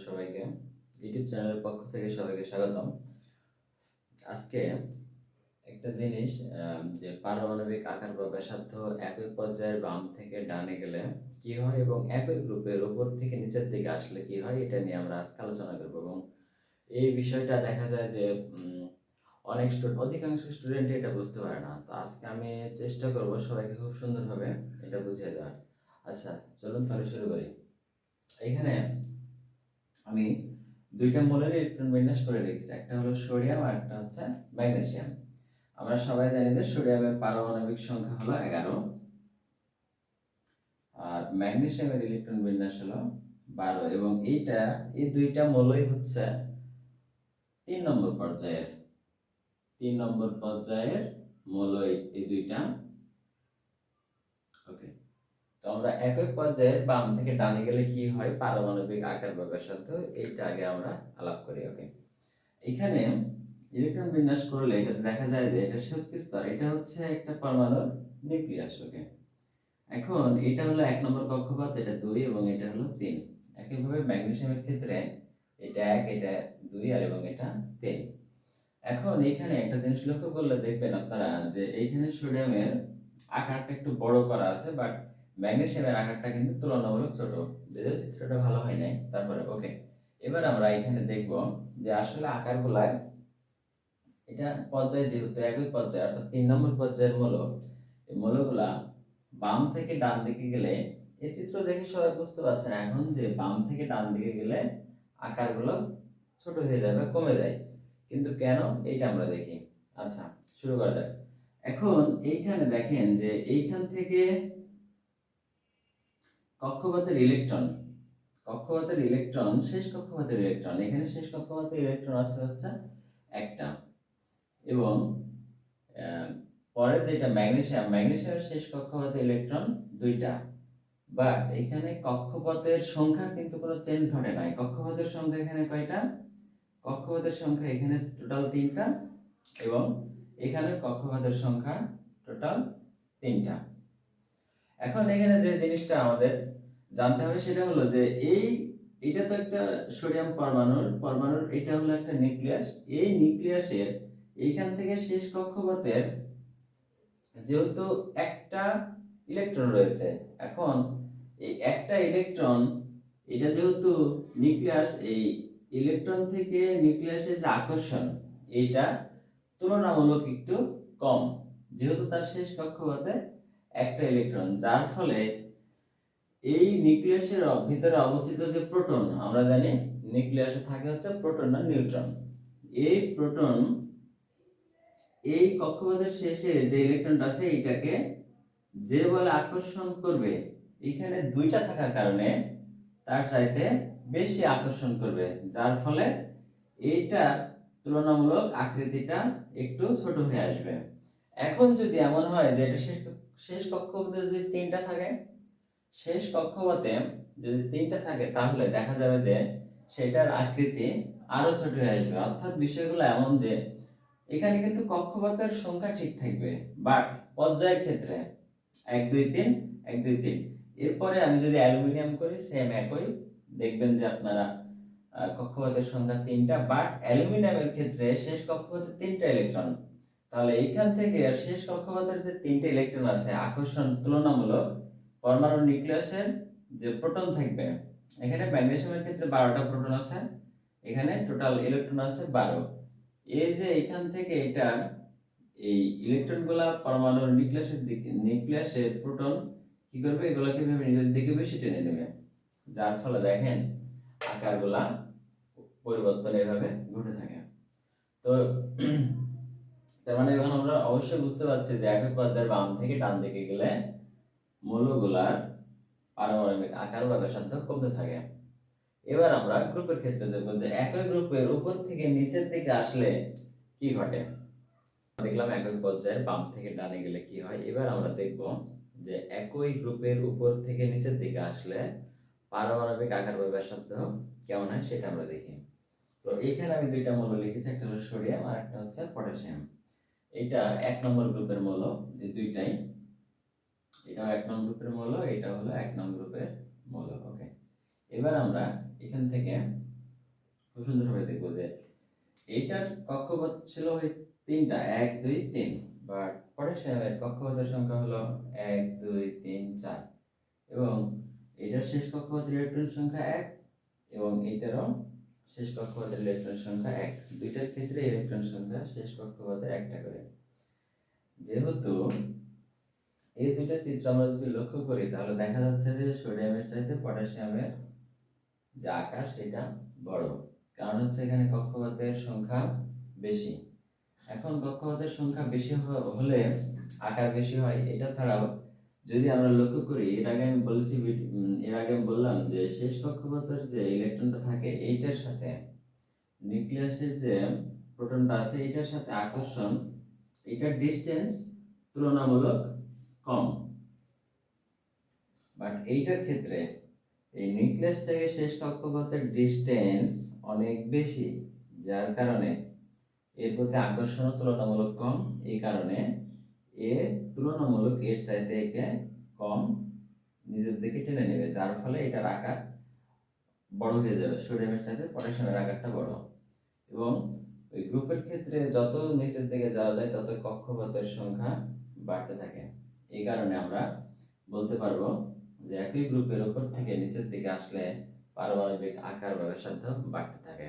সবাইকে। ইউটিউব চ্যানেলের পক্ষ থেকে সবাইকে স্বাগতম। আজকে একটা জিনিস যে পারমাণবিক আকার বা ব্যাসার্ধ একই পর্যায়ের বাম থেকে ডানে গেলে কি হয় এবং একই গ্রুপের উপর থেকে নিচের দিকে আসলে কি হয় এটা নিয়ে আমরা আজকে আলোচনা করব এবং এই বিষয়টা দেখা যায় যে অনেক অধিকাংশ স্টুডেন্টই এটা বুঝতে পারে না। তো আজকে আমি চেষ্টা করব সবাইকে খুব সুন্দরভাবে এটা বুঝিয়ে দেওয়ার। আচ্ছা, চলুন তাহলে শুরু করি। এখানে আমি দুইটা মৌলের ইলেকট্রন বিন্যাস করে রেখেছি, একটা হলো সোডিয়াম আর একটা হচ্ছে ম্যাগনেসিয়াম। আমরা সবাই জানি যে সোডিয়ামের পারমাণবিক সংখ্যা হলো 11 আর ম্যাগনেসিয়ামের ইলেকট্রন বিন্যাস হলো 12 এবং এই দুইটা মৌলই হচ্ছে 3 নম্বর পর্যায়ের মৌল এই দুইটা। ওকে, তো আমরা একই পর্যায়ে বাম থেকে ডানে গেলে কি হয় পারমাণবিক আকার বা ব্যাসার্ধ, এইটা আগে আমরা আলাপ করি। ওকে, এখানে ইলেকট্রন বিন্যাস করলে এটা দেখা যায় যে এটা শক্তি স্তর, এটা হচ্ছে একটা পরমাণুর নিউক্লিয়াস। ওকে, এখন এটা হলো 1 নম্বর কক্ষপথ, এটা 2 এবং এটা হলো 3। একইভাবে ম্যাগনেসিয়ামের ক্ষেত্রে এটা 1, এটা 2 আর এবং এটা 3। এখন এখানে একটা জিনিস লক্ষ্য করলে দেখবেন আপনারা যে এইখানে সোডিয়ামের আকারটা একটু বড় করা আছে, বাট ম্যাগনেসিয়ামের আকারটা কিন্তু তুলনামূলক ছোট। যদিও চিত্রটা ভালো হয় নাই, তারপরে ওকে। এবার আমরা এখানে দেখব যে আসলে আকারগুলায় এটা পর্যায় যেহেতু একই পর্যায়ে অর্থাৎ 3 নম্বর পর্যায়ের মৌল, এই মৌলগুলা বাম থেকে ডান দিকে গেলে এই চিত্র দেখে সবাই বুঝতে পারছেন এখন যে বাম থেকে ডান দিকে গেলে আকারগুলো ছোট হয়ে যায় বা কমে যায়। কিন্তু কেন এইটা আমরা দেখি। আচ্ছা, শুরু করা যাক। এখন এইখানে দেখেন যে এইখান থেকে কক্ষপথের ইলেকট্রন শেষ কক্ষপথের ইলেকট্রন, এখানে শেষ কক্ষপথের ইলেকট্রন আছে হচ্ছে একটা এবং পরের যেটা ম্যাগনেসিয়ামের শেষ কক্ষপথে ইলেকট্রন 2টা। বাট এখানে কক্ষপথের সংখ্যা কিন্তু কোনো চেঞ্জ ঘটে নাই। কক্ষপথের সংখ্যা এখানে কয়টা? কক্ষপথের সংখ্যা এখানে টোটাল 3টা এবং এখানে কক্ষপথের সংখ্যা টোটাল 3টা। এখন এখানে যে জিনিসটা আমাদের জানতে হবে সেটা হলো যে এটা তো একটা সোডিয়াম পরমাণুর এটা হলো একটা নিউক্লিয়াস। এই নিউক্লিয়াসের এইখান থেকে শেষ কক্ষপথের যেহেতু একটা ইলেকট্রন রয়েছে, এখন এই একটা ইলেকট্রন এটা যেহেতু নিউক্লিয়াস, এই ইলেকট্রন থেকে নিউক্লিয়াসের যে আকর্ষণ এটা তুলনামূলক একটু কম, যেহেতু তার শেষ কক্ষপথে একটা ইলেকট্রন, যার ফলে এই নিউক্লিয়াসের ভিতরে অবস্থিত যে প্রোটন, আমরা জানি নিউক্লিয়াসে থাকে হচ্ছে প্রোটন না নিউট্রন। এই প্রোটন এই কক্ষপথের শেষে যে ইলেকট্রনটা আছে এইটাকে যে বলে আকর্ষণ করবে, এখানে 2টা থাকার কারণে তার চাইতে বেশি আকর্ষণ করবে, যার ফলে এইটা তুলনামূলক আকৃতিটা একটু ছোট হয়ে আসবে। এখন যদি এমন হয় যে এটা শেষ কক্ষপথে যদি 3টা থাকে, শেষ কক্ষপথে যদি 3টা থাকে তাহলে দেখা যাবে যে সেটার আকৃতি আরো ছোট হয়ে আসবে। অর্থাৎ বিষয়গুলো এমন যে এখানে কিন্তু কক্ষপথের সংখ্যা ঠিক থাকবে, বাট পর্যায়ের ক্ষেত্রে 1 2 3 1 2 3। এরপরে আমি যদি অ্যালুমিনিয়াম করি সেম একই, দেখবেন যে আপনারা কক্ষপথের সংখ্যা 3টা, বাট অ্যালুমিনিয়ামের ক্ষেত্রে শেষ কক্ষপথে 3টা ইলেকট্রন। তাহলে এইখান থেকে শেষ কক্ষপথের যে 3টা ইলেকট্রন আছে আকর্ষণ তুলনামূলক পরমাণুর নিউক্লিয়াসের যে প্রোটন থাকবে, এখানে ম্যাগনেসিয়ামের ক্ষেত্রে 12টা প্রোটন আছে, এখানে টোটাল ইলেকট্রন আছে 12। এই যে এখান থেকে এটা এই ইলেকট্রনগুলা পরমাণুর নিউক্লিয়াসের প্রোটন কি করবে, এগুলোকে ভেবে নিজের দিকে বেশি টেনে নেবে, যার ফলে দেখেন আকারগুলা পরিবর্তন এভাবে ঘটে থাকে। তো তার মানে এখন আমরা অবশ্যই বুঝতে পারছি যে একই পর্যায়ের বাম থেকে ডান দিকে গেলে মৌলগুলার পারমাণবিক আকার বা ব্যাসার্ধ কমতে থাকে। এবার আমরা গ্রুপের ক্ষেত্রে দেখব যে একই গ্রুপের উপর থেকে নিচের দিকে আসলে কি ঘটে। দেখলাম একই পর্যায়ের বাম থেকে ডানে গেলে কি হয়। এবার আমরা দেখব যে একই গ্রুপের উপর থেকে নিচের দিকে আসলে পারমাণবিক আকার বা ব্যাসার্ধ কেমন হয় সেটা আমরা দেখি। তো এখানে আমি 2টা মৌল লিখেছি, একটা হলো সোডিয়াম আর একটা হচ্ছে পটাশিয়াম। এটা 1 নম্বর গ্রুপের মৌল, যে দুইটাই, এটাও 1 নম্বর গ্রুপের মৌল, এটা হলো 1 নম্বর গ্রুপের মৌল। ওকে, এবার আমরা এখান থেকে খুব সুন্দরভাবে দেখবো যে এইটার কক্ষপথ ছিল ওই 3টা 1 2 3, বাট পটাশিয়ামের কক্ষপথের সংখ্যা হলো 1 2 3 4 এবং এটার শেষ কক্ষপথের ইলেকট্রন সংখ্যা 1 এবং এটারও শেষ কক্ষপথের ইলেকট্রন সংখ্যা 1, দুইটার ক্ষেত্রে ইলেকট্রন সংখ্যা শেষ কক্ষপথের একটা করে। যেহেতু এই দুইটা চিত্র আমরা যদি লক্ষ্য করি তাহলে দেখা যাচ্ছে যে সোডিয়ামের চাইতে পটাশিয়ামের যে আকার সেটা বড়, কারণ হচ্ছে এখানে কক্ষপথের সংখ্যা বেশি। এখন কক্ষপথের সংখ্যা বেশি হলে আকার বেশি হয়। এটা ছাড়াও যদি আমরা লক্ষ্য করি, এর আগে আমি বললাম যে শেষ কক্ষপথের যে ইলেকট্রনটা থাকে এইটার সাথে নিউক্লিয়াসের যে প্রোটনটা আছে এটার সাথে আকর্ষণ, এটার ডিসটেন্স তুলনামূলক কম। বাট এইটার ক্ষেত্রে এই নিউক্লিয়াস থেকে শেষ কক্ষপথের ডিসটেন্স অনেক বেশি, যার কারণে এর প্রতি আকর্ষণ তুলনামূলক কম। এই কারণে এ তুলনামূলক এর চাইতে একে কম নিজের দিকে টেনে নেবে, যার ফলে এটার আকার বড় হয়ে যাবে। সোডিয়ামের চাইতে পটাশিয়ামের আকারটা বড় এবং ওই গ্রুপের ক্ষেত্রে যত নিচের দিকে যাওয়া যায় তত কক্ষপথের সংখ্যা বাড়তে থাকে। এই কারণে আমরা বলতে পারবো যে একই গ্রুপের উপর থেকে নিচের দিকে আসলে পারমাণবিক আকার বা ব্যাসার্ধ বাড়তে থাকে।